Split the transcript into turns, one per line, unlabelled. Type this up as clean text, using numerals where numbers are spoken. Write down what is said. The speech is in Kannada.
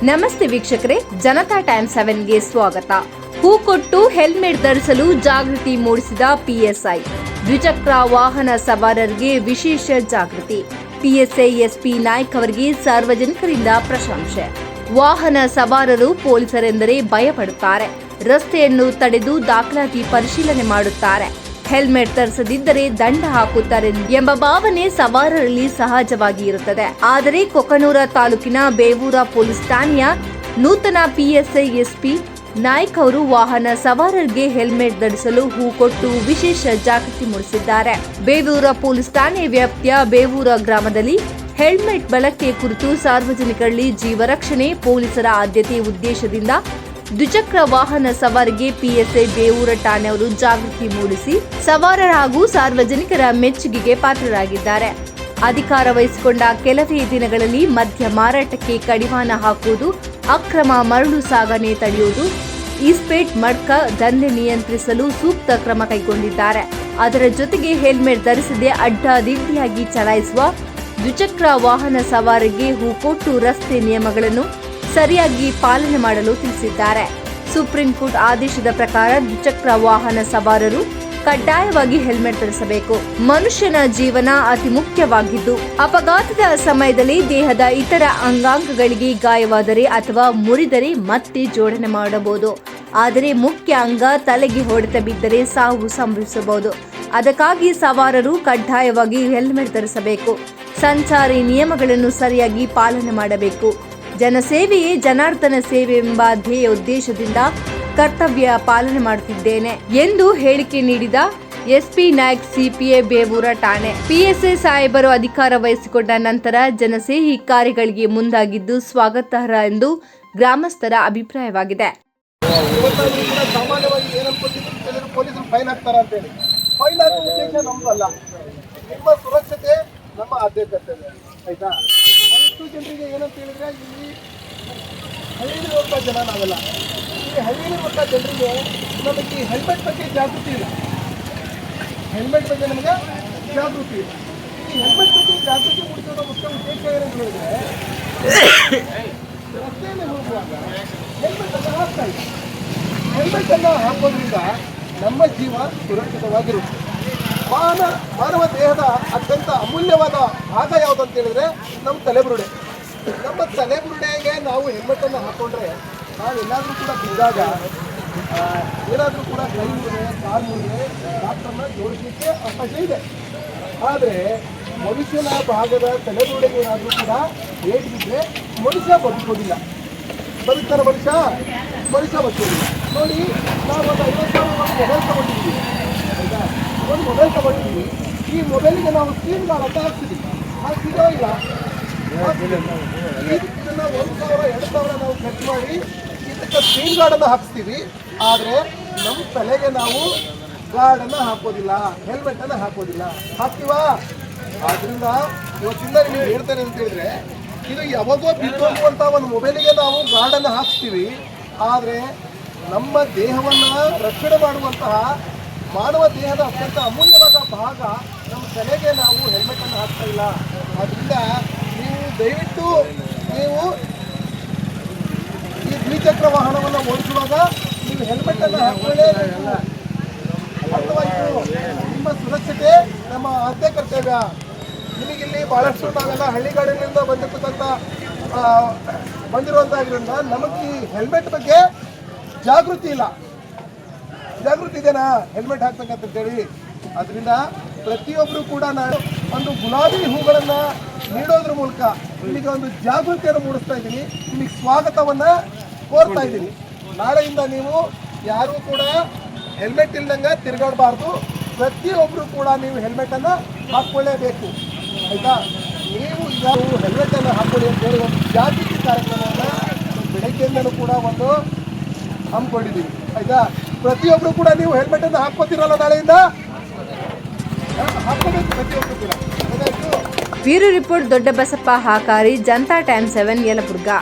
ನಮಸ್ತೆ ವೀಕ್ಷಕರೇ, ಜನತಾ ಟೈಮ್ 7ಗೆ ಸ್ವಾಗತ. ಹೂ ಕೊಟ್ಟು ಹೆಲ್ಮೆಟ್ ಧರಿಸಲು ಜಾಗೃತಿ ಮೂಡಿಸಿದ ಪಿಎಸ್ಐ. ದ್ವಿಚಕ್ರ ವಾಹನ ಸವಾರರಿಗೆ ವಿಶೇಷ ಜಾಗೃತಿ. ಪಿಎಸ್ಐ ಎಸ್ಪಿ ನಾಯ್ಕ್ ಅವರಿಗೆ ಸಾರ್ವಜನಿಕರಿಂದ ಪ್ರಶಂಸೆ. ವಾಹನ ಸವಾರರು ಪೊಲೀಸರೆಂದರೆ ಭಯಪಡುತ್ತಾರೆ. ರಸ್ತೆಯನ್ನು ತಡೆದು ದಾಖಲಾತಿ ಪರಿಶೀಲನೆ ಮಾಡುತ್ತಾರೆ. ಹೆಲ್ಮೆಟ್ ಧರಿಸದಿದ್ದರೆ ದಂಡ ಹಾಕುತ್ತಾರೆ ಎಂಬ ಭಾವನೆ ಸವಾರರಲ್ಲಿ ಸಹಜವಾಗಿ ಇರುತ್ತದೆ. ಆದರೆ ಕೊಕನೂರ ತಾಲೂಕಿನ ಬೇವೂರ ಪೊಲೀಸ್ ಠಾಣೆಯ ನೂತನ ಪಿಎಸ್ಐ ಎಸ್ಪಿ ನಾಯ್ಕ್ ಅವರು ವಾಹನ ಸವಾರರಿಗೆ ಹೆಲ್ಮೆಟ್ ಧರಿಸಲು ಹೂ ಕೊಟ್ಟು ವಿಶೇಷ ಜಾಗೃತಿ ಮೂಡಿಸಿದ್ದಾರೆ. ಬೇವೂರ ಪೊಲೀಸ್ ಠಾಣೆ ವ್ಯಾಪ್ತಿಯ ಬೇವೂರ ಗ್ರಾಮದಲ್ಲಿ ಹೆಲ್ಮೆಟ್ ಬಳಕೆ ಕುರಿತು ಸಾರ್ವಜನಿಕರಲ್ಲಿ ಜೀವರಕ್ಷಣೆ ಪೊಲೀಸರ ಆದ್ಯತೆ ಉದ್ದೇಶದಿಂದ ದ್ವಿಚಕ್ರ ವಾಹನ ಸವಾರಿಗೆ ಪಿಎಸ್ಐ ಬೇವೂರ ಠಾಣೆಯವರು ಜಾಗೃತಿ ಮೂಡಿಸಿ ಸವಾರರ ಹಾಗೂ ಸಾರ್ವಜನಿಕರ ಮೆಚ್ಚುಗೆಗೆ ಪಾತ್ರರಾಗಿದ್ದಾರೆ. ಅಧಿಕಾರ ವಹಿಸಿಕೊಂಡ ಕೆಲವೇ ದಿನಗಳಲ್ಲಿ ಮದ್ಯ ಮಾರಾಟಕ್ಕೆ ಕಡಿವಾಣ ಹಾಕುವುದು, ಅಕ್ರಮ ಮರಳು ಸಾಗಣೆ ತಡೆಯುವುದು, ಈಸ್ಪೇಟ್ ಮಡ್ಕ ದಂಧೆ ನಿಯಂತ್ರಿಸಲು ಸೂಕ್ತ ಕ್ರಮ ಕೈಗೊಂಡಿದ್ದಾರೆ. ಅದರ ಜೊತೆಗೆ ಹೆಲ್ಮೆಟ್ ಧರಿಸದೆ ಅಡ್ಡಾದಿಡ್ಡಿಯಾಗಿ ಚಲಾಯಿಸುವ ದ್ವಿಚಕ್ರ ವಾಹನ ಸವಾರಿಗೆ ಹೂ ಕೊಟ್ಟು ರಸ್ತೆ ನಿಯಮಗಳನ್ನು ಸರಿಯಾಗಿ ಪಾಲನೆ ಮಾಡಲು ತಿಳಿಸಿದ್ದಾರೆ. ಸುಪ್ರೀಂ ಕೋರ್ಟ್ ಆದೇಶದ ಪ್ರಕಾರ ದ್ವಿಚಕ್ರ ವಾಹನ ಸವಾರರು ಕಡ್ಡಾಯವಾಗಿ ಹೆಲ್ಮೆಟ್ ಧರಿಸಬೇಕು. ಮನುಷ್ಯನ ಜೀವನ ಅತಿ ಮುಖ್ಯವಾಗಿದ್ದು, ಅಪಘಾತದ ಸಮಯದಲ್ಲಿ ದೇಹದ ಇತರ ಅಂಗಾಂಗಗಳಿಗೆ ಗಾಯವಾದರೆ ಅಥವಾ ಮುರಿದರೆ ಮತ್ತೆ ಜೋಡಣೆ ಮಾಡಬಹುದು. ಆದರೆ ಮುಖ್ಯ ಅಂಗ ತಲೆಗೆ ಹೊಡೆತ ಬಿದ್ದರೆ ಸಾವು ಸಂಭವಿಸಬಹುದು. ಅದಕ್ಕಾಗಿ ಸವಾರರು ಕಡ್ಡಾಯವಾಗಿ ಹೆಲ್ಮೆಟ್ ಧರಿಸಬೇಕು. ಸಂಚಾರಿ ನಿಯಮಗಳನ್ನು ಸರಿಯಾಗಿ ಪಾಲನೆ ಮಾಡಬೇಕು. ಜನಸೇವೆಯೇ ಜನಾರ್ದನ ಸೇವೆ ಎಂಬ ಧ್ಯೇಯ ಉದ್ದೇಶದಿಂದ ಕರ್ತವ್ಯ ಪಾಲನೆ ಮಾಡುತ್ತಿದ್ದೇನೆ ಎಂದು ಹೇಳಿಕೆ ನೀಡಿದ ಎಸ್ಪಿ ನಾಯ್ಕ್ ಸಿಪಿಐ ಬೇವೂರ ಠಾಣೆ. ಪಿಎಸ್ಐ ಸಾಹೇಬರು ಅಧಿಕಾರ ವಹಿಸಿಕೊಂಡ ನಂತರ ಜನಸೇಹಿ ಕಾರ್ಯಗಳಿಗೆ ಮುಂದಾಗಿದ್ದು ಸ್ವಾಗತಾರ್ಹ ಎಂದು ಗ್ರಾಮಸ್ಥರ ಅಭಿಪ್ರಾಯವಾಗಿದೆ.
ಸುರಕ್ಷತೆ ನಮ್ಮ ಆದ್ಯತೆ ಆಯ್ತಾ. ಎಷ್ಟು ಜನರಿಗೆ ಏನಂತ ಹೇಳಿದ್ರೆ, ಇಲ್ಲಿ ಹಳ್ಳಿಲಿರುವಂಥ ಜನ ನಾವೆಲ್ಲ, ಈ ಹಳ್ಳಿಲಿರುವಂಥ ಜನರಿಗೆ ನಮಗೆ ಈ ಹೆಲ್ಮೆಟ್ ಬಗ್ಗೆ ಜಾಗೃತಿ ಇಲ್ಲ. ಹೆಲ್ಮೆಟ್ ಬಗ್ಗೆ ನಮಗೆ ಜಾಗೃತಿ ಇಲ್ಲ. ಈ ಹೆಲ್ಮೆಟ್ ಬಗ್ಗೆ ಜಾಗೃತಿ ಮೂಡಿಸೋದ ಮುಖ್ಯ ಉದ್ದೇಶ ಏನಂತ ಹೇಳಿದ್ರೆ, ರಸ್ತೆಯಲ್ಲಿ ಹೋಗುವಾಗ ಹೆಲ್ಮೆಟನ್ನು ಹಾಕ್ತಾ ಇಲ್ಲ. ಹೆಲ್ಮೆಟನ್ನು ಹಾಕೋದ್ರಿಂದ ನಮ್ಮ ಜೀವ ಸುರಕ್ಷಿತವಾಗಿರುತ್ತೆ. ಮಾನವ ದೇಹದ ಅತ್ಯಂತ ಅಮೂಲ್ಯವಾದ ಭಾಗ ಯಾವುದು ಅಂತ ಹೇಳಿದ್ರೆ ನಮ್ಮ ತಲೆಬುರುಡೆ. ನಮ್ಮ ತಲೆಬುರುಡೆಗೆ ನಾವು ಹೆಲ್ಮೆಟನ್ನು ಹಾಕೊಂಡ್ರೆ ನಾವೆಲ್ಲಾದರೂ ಕೂಡ ಬಿದ್ದಾಗ, ಏನಾದರೂ ಕೂಡ ಕೈ ಮುರಿದ್ರೆ, ಕಾಲು ಮುರಿದ್ರೆ ಡಾಕ್ಟರ್ನ ಜೋಡಿಸಲಿಕ್ಕೆ ಅವಕಾಶ ಇದೆ. ಆದರೆ ಮನುಷ್ಯನ ಭಾಗದ ತಲೆಬುರುಡೆಗೆ ಏನಾದರೂ ಕೂಡ ಏಟು ಬಿದ್ದರೆ ಮನುಷ್ಯ ಬದುಕೋದಿಲ್ಲ. ಬದುಕ್ತಾರ ಮನುಷ್ಯ ಬದುಕೋದಿಲ್ಲ. ನೋಡಿ, ನಾವು ಒಂದು 50,000 ಮೊಬೈಲ್ ತಗೊಂಡಿದ್ದೀವಿ ಆಯಿತಾ. ಒಂದು ಮೊಬೈಲ್ ತಗೊಂಡಿದ್ದೀವಿ. ಈ ಮೊಬೈಲಿಗೆ ನಾವು ಸ್ಕ್ರೀನ್ ಗಾರ್ಡ್ ಅಂತ ಹಾಕ್ತಿದ್ದೀವಿ. ಹಾಕ್ತಿದೋ ಇಲ್ಲ? ಇದನ್ನು 1,000, 2,000 ನಾವು ಖರ್ಚು ಮಾಡಿ ಇದಕ್ಕೆ ಸ್ಕ್ರೀನ್ ಗಾರ್ಡನ್ನು ಹಾಕ್ಸ್ತೀವಿ. ಆದರೆ ನಮ್ಮ ತಲೆಗೆ ನಾವು ಗಾರ್ಡನ್ನು ಹಾಕೋದಿಲ್ಲ, ಹೆಲ್ಮೆಟನ್ನು ಹಾಕೋದಿಲ್ಲ. ಹಾಕ್ತೀವಾ? ಆದ್ದರಿಂದ ಇವತ್ತಿಂದ ನೀವು ಹೇಳ್ತೇನೆ ಅಂತ ಹೇಳಿದ್ರೆ, ಇದು ಯಾವಾಗೋ ಬಿದ್ದೋಗುವಂಥ ಒಂದು ಮೊಬೈಲಿಗೆ ನಾವು ಗಾರ್ಡನ್ನು ಹಾಕ್ಸ್ತೀವಿ. ಆದರೆ ನಮ್ಮ ದೇಹವನ್ನು ರಕ್ಷಣೆ ಮಾಡುವಂತಹ ಮಾನವ ದೇಹದ ಅತ್ಯಂತ ಅಮೂಲ್ಯವಾದ ಭಾಗ ನಮ್ಮ ತಲೆಗೆ ನಾವು ಹೆಲ್ಮೆಟನ್ನು ಹಾಕ್ತಾ ಇಲ್ಲ. ಆದ್ದರಿಂದ ನೀವು ದಯವಿಟ್ಟು ಈ ದ್ವಿಚಕ್ರ ವಾಹನವನ್ನು ಓಡಿಸುವಾಗ ನೀವು ಹೆಲ್ಮೆಟನ್ನು ಹಾಕೊಳ್ಳೇಬೇಕು. ಅರ್ಥವಾಯಿತು? ನಿಮ್ಮ ಸುರಕ್ಷತೆ ನಮ್ಮ ಆದ್ಯ ಕರ್ತವ್ಯ. ನಿಮಗಿಲ್ಲಿ ಭಾಳಷ್ಟು ನಾವೆಲ್ಲ ಹಳ್ಳಿಗಾಡಿನಿಂದ ಬಂದಿರುವಂತಾಗಿರೋದ್ರಿಂದ ನಮಗೆ ಈ ಹೆಲ್ಮೆಟ್ ಬಗ್ಗೆ ಜಾಗೃತಿ ಇಲ್ಲ. ಜಾಗೃತಿ ಇದೆನಾ ಹೆಲ್ಮೆಟ್ ಹಾಕ್ಬೇಕಂತೇಳಿ? ಅದರಿಂದ ಪ್ರತಿಯೊಬ್ಬರು ಕೂಡ ನಾನು ಒಂದು ಗುಲಾಬಿ ಹೂಗಳನ್ನು ನೀಡೋದ್ರ ಮೂಲಕ ನಿಮಗೆ ಒಂದು ಜಾಗೃತಿಯನ್ನು ಮೂಡಿಸ್ತಾ ಇದ್ದೀನಿ. ನಿಮಗೆ ಸ್ವಾಗತವನ್ನು ಕೋರ್ತಾ ಇದ್ದೀನಿ. ನಾಳೆಯಿಂದ ನೀವು ಯಾರೂ ಕೂಡ ಹೆಲ್ಮೆಟ್ ಇಲ್ದಂಗೆ ತಿರುಗಾಡಬಾರ್ದು. ಪ್ರತಿಯೊಬ್ಬರು ಕೂಡ ನೀವು ಹೆಲ್ಮೆಟನ್ನು ಹಾಕ್ಕೊಳ್ಳೇಬೇಕು ಆಯಿತಾ. ನೀವು ಹೆಲ್ಮೆಟನ್ನು ಹಾಕ್ಕೊಳ್ಳಿ ಅಂತೇಳಿ ಒಂದು ಜಾಗೃತಿ ಕಾರ್ಯಕ್ರಮವನ್ನು ಬೆಳಗ್ಗೆಯಿಂದಲೂ ಕೂಡ ಒಂದು ಹಮ್ಮಿಕೊಂಡಿದ್ದೀವಿ ಆಯಿತಾ. ಪ್ರತಿಯೊಬ್ಬರು ಕೂಡ ನೀವು ಹೆಲ್ಮೆಟನ್ನು ಹಾಕ್ಕೋತಿರಲ್ಲ, ನಾಳೆಯಿಂದ ಹಾಕ್ಕೋಬೇಕು ಪ್ರತಿಯೊಬ್ಬರು ಕೂಡ.
ಬ್ಯೂರೋ ರಿಪೋರ್ಟ್ ದೊಡ್ಡ ಬಸಪ್ಪ ಹಾಕಾರಿ, ಜನತಾ ಟೈಮ್ 7 ಯಲಬುರ್ಗಾ.